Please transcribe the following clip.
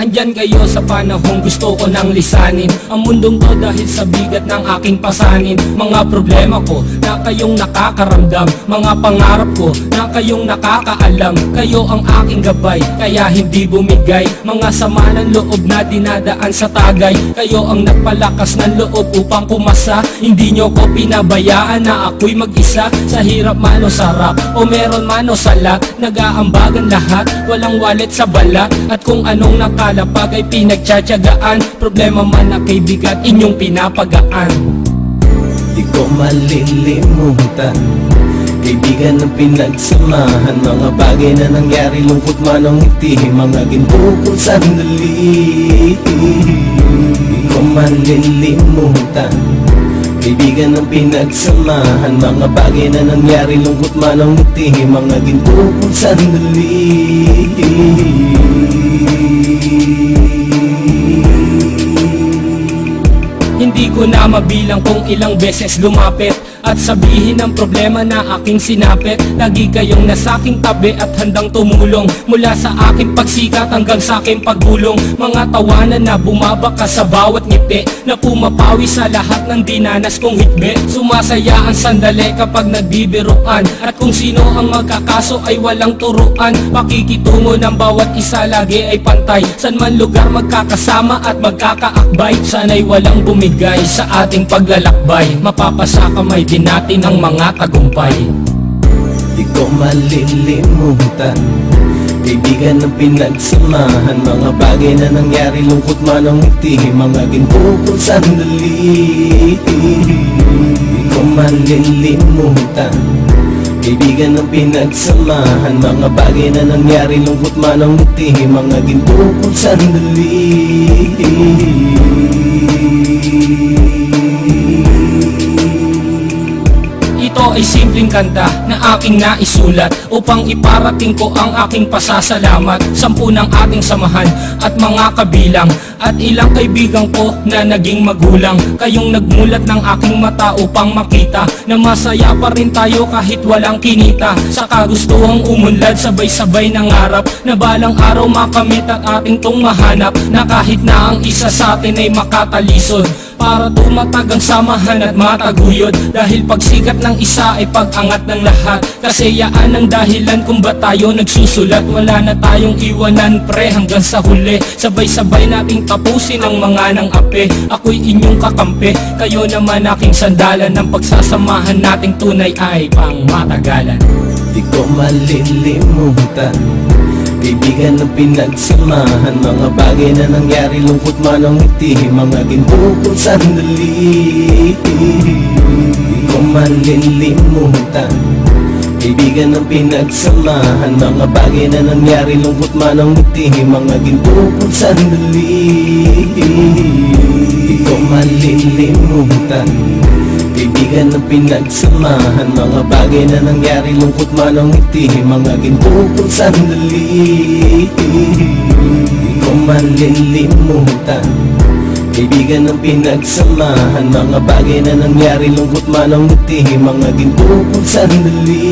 Andyan kayo sa panahong gusto ko nang lisanin ang mundong to dahil sa bigat ng aking pasanin. Mga problema ko na kayong nakakaramdam, mga pangarap ko na kayong nakakaalam. Kayo ang aking gabay, kaya hindi bumigay. Mga sama ng loob na dinadaan sa tagay, kayo ang nagpalakas ng loob upang pumasa. Hindi nyo ko pinabayaan na ako'y mag-isa. Sa hirap man o sarap, o meron man o salat, nag-aambagan lahat, walang walit sa balat. At kung anong nakalapag ay pinagtsatsagaan, problema man na kay bigat inyong pinapagaan. Di ko malilimutan kaibigan ng pinagsamahan, mga bagay na nangyari, lungkot man o ngiti, mga ginto kong sandali. Di ko malilimutan kaibigan ng pinagsamahan, mga bagay na nangyari, lungkot man o ngiti, mga ginto kong sandali. Hindi ko na mabilang kung ilang beses lumapit at sabihin ang problema na aking sinapit. Lagi kayong nasa aking tabi at handang tumulong, mula sa aking pagsikat hanggang sa aking paggulong. Mga tawanan na bumabaka sa bawat ngiti, na pumapawi sa lahat ng dinanas kong higbit. Sumasaya ang sandali kapag nagbibiruan, at kung sino ang magkakaso ay walang turuan. Pakikitungo ng bawat isa lagi ay pantay, san man lugar magkakasama at magkakaakbay. Sana'y walang bumigay sa ating paglalakbay, mapapasa kamay din natin ang mga tagumpay. Di ko malilimutan kaibigan ng pinagsamahan, mga bagay na nangyari, lungkot man o ngiti, mga ginto kong sandali. Di ko malilimutan kaibigan ng pinagsamahan, mga bagay na nangyari, lungkot man o ngiti, mga ginto kong sandali. Ito ay simpleng kanta na aking naisulat upang iparating ko ang aking pasasalamat. 10 ng ating samahan at mga kabilang, at ilang kaibigan ko na naging magulang. Kayong nagmulat ng aking mata upang makita na masaya pa rin tayo kahit walang kinita. Sa kagustuhang umunlad, sabay-sabay nangarap na balang araw makamit at ating tong mahanap, na kahit na ang isa sa atin ay makatalisod, para tumatag ang samahan at mataguyod. Dahil pagsikat ng isa ay pag-angat ng lahat, kasi yaan ang dahilan kung ba't tayo nagsusulat. Wala na tayong iwanan pre hanggang sa huli, sabay-sabay nating tapusin ang mga nang ape. Ako'y inyong kakampi, kayo naman aking sandalan, ng pagsasamahan nating tunay ay pang matagalan. Di ko malilimutan kaibigan ng pinagsamahan, mga bagay na nangyari, lungkot man o ngiti, mga ginto kong sandali. Di ko malilimutan kaibigan ng pinagsamahan, mga bagay na nangyari, lungkot man o ngiti, mga ginto kong sandali. Di ko malilimutan kaibigan ng pinagsamahan, mga bagay na nangyari, lungkot man o ngiti, mga ginto kong sandali. Di ko malilimutan kaibigan ng pinagsamahan, mga bagay na nangyari, lungkot man o ngiti, mga ginto kong sandali.